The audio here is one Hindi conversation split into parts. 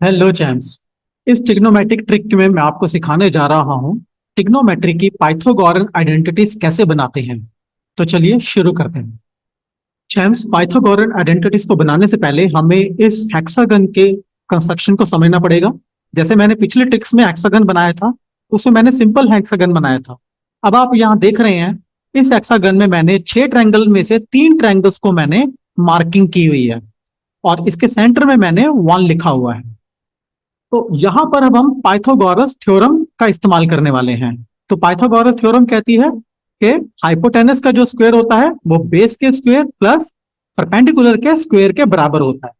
हेलो चैम्स। इस ट्रिग्नोमेट्रिक ट्रिक में मैं आपको सिखाने जा रहा हूँ ट्रिग्नोमेट्री की पाइथागोरन आइडेंटिटीज कैसे बनाते हैं। तो चलिए शुरू करते हैं। चैम्स, पाइथागोरन आइडेंटिटीज को बनाने से पहले हमें इस हेक्सागन के कंस्ट्रक्शन को समझना पड़ेगा। जैसे मैंने पिछले ट्रिक्स में हेक्सागन बनाया था, उसमें मैंने सिंपल हेक्सागन बनाया था। अब आप यहाँ देख रहे हैं, इस हेक्सागन में मैंने 6 ट्रायंगल में से 3 ट्रायंगल्स को मैंने मार्किंग की हुई है और इसके सेंटर में मैंने 1 लिखा हुआ है। तो यहां पर अब हम पाइथागोरस थ्योरम का इस्तेमाल करने वाले हैं। तो पाइथागोरस थ्योरम कहती है कि हाइपोटेनस का जो स्क्वायर होता है वो बेस के स्क्वायर प्लस परपेंडिकुलर के स्क्वायर के बराबर होता है।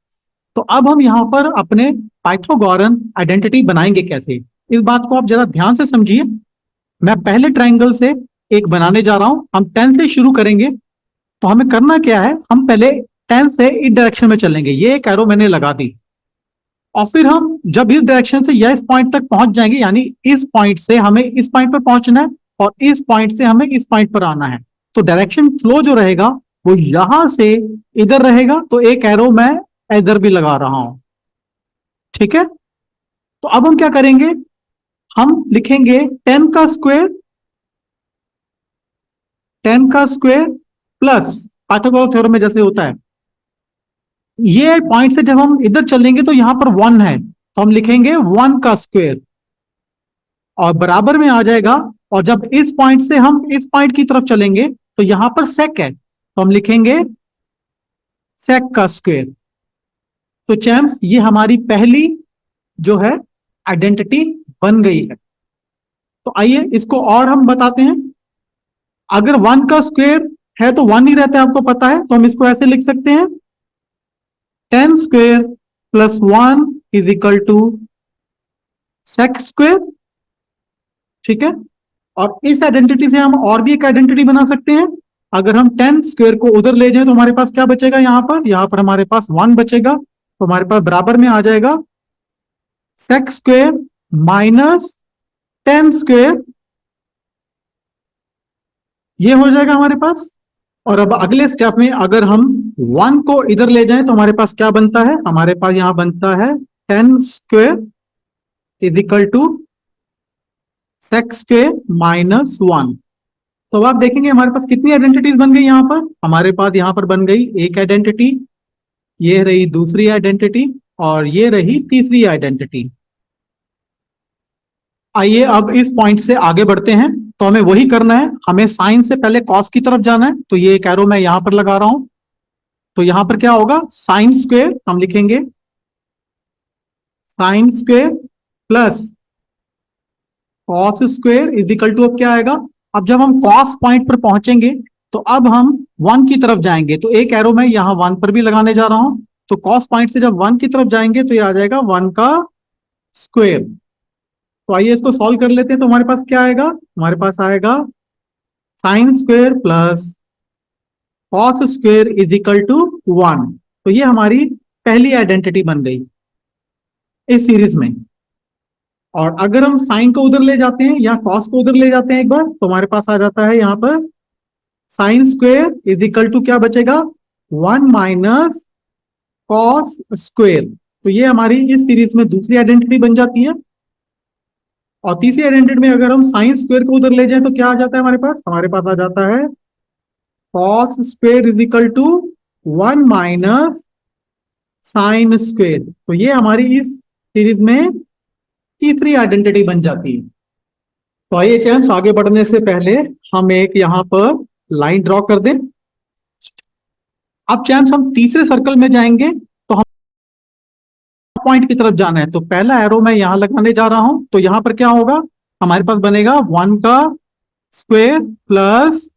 तो अब हम यहाँ पर अपने पाइथागोरन आइडेंटिटी बनाएंगे कैसे, इस बात को आप जरा ध्यान से समझिए। मैं पहले ट्रायंगल से एक बनाने जा रहा हूं, हम 10 से शुरू करेंगे। तो हमें करना क्या है, हम पहले 10 से इस डायरेक्शन में चलेंगे, ये एक एरो मैंने लगा दी। और फिर हम जब इस डायरेक्शन से या इस पॉइंट तक पहुंच जाएंगे, यानी इस पॉइंट से हमें इस पॉइंट पर पहुंचना है और इस पॉइंट से हमें इस पॉइंट पर आना है। तो डायरेक्शन फ्लो जो रहेगा वो यहां से इधर रहेगा। तो एक एरो मैं इधर भी लगा रहा हूं, ठीक है। तो अब हम क्या करेंगे, हम लिखेंगे 10 का स्क्वायर प्लस पाइथागोरस थ्योरम में जैसे होता है, ये पॉइंट से जब हम इधर चलेंगे तो यहां पर 1 है, तो हम लिखेंगे 1 का स्क्वायर और बराबर में आ जाएगा। और जब इस पॉइंट से हम इस पॉइंट की तरफ चलेंगे तो यहां पर सेक है, तो हम लिखेंगे sec का स्क्वायर। तो चैम्स, ये हमारी पहली जो है आइडेंटिटी बन गई है। तो आइए इसको और हम बताते हैं। अगर 1 का स्क्वायर है तो 1 ही रहता है, आपको पता है, तो हम इसको ऐसे लिख सकते हैं 10 स्क्वायर + 1 = sec स्क्वायर, ठीक है। और इस आइडेंटिटी से हम और भी एक आइडेंटिटी बना सकते हैं। अगर हम 10 स्क्वायर को उधर ले जाएं तो हमारे पास क्या बचेगा, यहां पर हमारे पास 1 बचेगा, तो हमारे पास बराबर में आ जाएगा sec स्क्वायर - 10 स्क्वायर, ये हो जाएगा हमारे पास। और अब अगले स्टेप में अगर हम 1 को इधर ले जाएं तो हमारे पास क्या बनता है, हमारे पास यहां बनता है 10 स्क्वायर = sec स्क्वायर - 1। तो अब आप देखेंगे हमारे पास कितनी आइडेंटिटीज बन गई। यहां पर हमारे पास यहां पर बन गई एक आइडेंटिटी, ये रही दूसरी आइडेंटिटी और ये रही तीसरी आइडेंटिटी। आइए अब इस पॉइंट से आगे बढ़ते हैं। तो हमें वही करना है, हमें साइन से पहले कॉस की तरफ जाना है। तो ये एक एरो मैं यहां पर लगा रहा हूं। तो यहां पर क्या होगा, साइन स्क्वायर हम लिखेंगे sine square plus cos square = अब क्या आएगा। अब जब हम कॉस पॉइंट पर पहुंचेंगे तो अब हम 1 की तरफ जाएंगे। तो एक एरो मैं यहां 1 पर भी लगाने जा रहा हूं। तो कॉस पॉइंट से जब 1 की तरफ जाएंगे तो ये आ जाएगा 1 का स्क्वायर। तो आइए इसको सॉल्व कर लेते हैं। तो हमारे पास क्या आएगा, हमारे पास आएगा sine square plus cos square = 1। तो ये हमारी पहली आइडेंटिटी बन गई इस सीरीज में। और अगर हम साइन को उधर ले जाते हैं या कॉस को उधर ले जाते हैं एक बार, तो हमारे पास आ जाता है यहां पर साइन स्क्वायर क्या बचेगा, 1 - कॉस स्क्वायर। तो ये हमारी इस सीरीज में दूसरी आइडेंटिटी बन जाती है। और तीसरी आइडेंटिटी में अगर हम साइन स्क्वायर को उधर ले जाएं तो क्या आ जाता है, हमारे पास आ जाता है कॉस स्क्वायर = 1 - साइन स्क्वायर। तो ये हमारी इस सीरीज में तीसरी आइडेंटिटी बन जाती है। तो आइए चैम्स, आगे बढ़ने से पहले हम एक यहां पर लाइन ड्रॉ कर दें। अब चैम्स हम तीसरे सर्कल में जाएंगे, तो हम पॉइंट की तरफ जाना है। तो पहला एरो मैं यहां लगाने जा रहा हूं। तो यहां पर क्या होगा, हमारे पास बनेगा 1 का स्क्वायर प्लस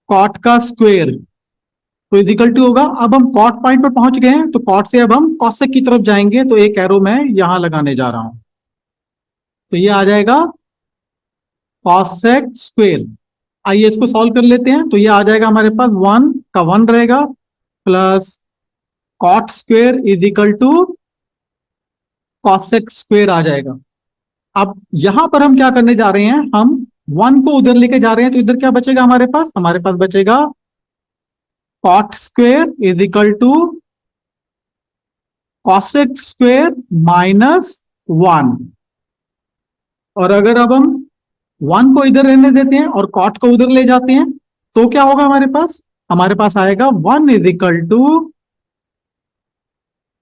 कॉट का स्क्वायर, तो होगा। अब हम कॉट पॉइंट पर पहुंच गए हैं, तो कॉट से अब हम कॉसेक की तरफ जाएंगे। तो एक एरो मैं यहां लगाने जा रहा हूं। तो ये आ जाएगा कॉसेक स्क्वायर। आइए इसको सॉल्व कर लेते हैं। तो ये आ जाएगा हमारे पास 1 का 1 रहेगा plus cot square = cosec square आ जाएगा। अब यहां पर हम क्या करने जा रहे हैं, हम 1 को उधर लेके जा रहे हैं। तो इधर क्या बचेगा, हमारे पास बचेगा cot square = cosec square minus 1। और अगर अब हम 1 को इधर रहने देते हैं और कॉट को उधर ले जाते हैं तो क्या होगा हमारे पास आएगा 1 is equal to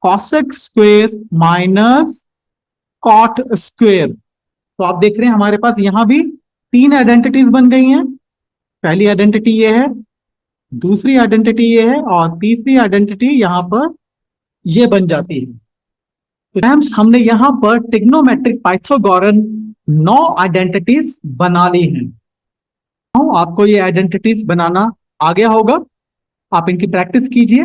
cosec square minus cot square. तो आप देख रहे हैं हमारे पास यहां भी 3 आइडेंटिटीज बन गई हैं। पहली आइडेंटिटी ये है, दूसरी आइडेंटिटी ये है और तीसरी आइडेंटिटी यहां पर ये बन जाती है। तो हमने यहां पर ट्रिग्नोमेट्रिक पाइथागोरन 9 आइडेंटिटीज बना ली हैं। आपको ये आइडेंटिटीज बनाना आ गया होगा, आप इनकी प्रैक्टिस कीजिए।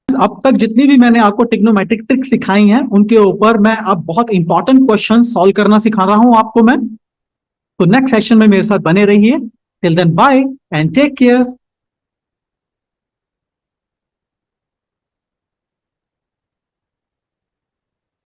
अब तक जितनी भी मैंने आपको ट्रिग्नोमेट्रिक ट्रिक्स सिखाई हैं उनके ऊपर मैं अब बहुत इंपॉर्टेंट क्वेश्चन सॉल्व करना सिखा रहा हूं आपको मैं। तो नेक्स्ट सेशन में मेरे साथ बने रहिए। Till then bye and take care.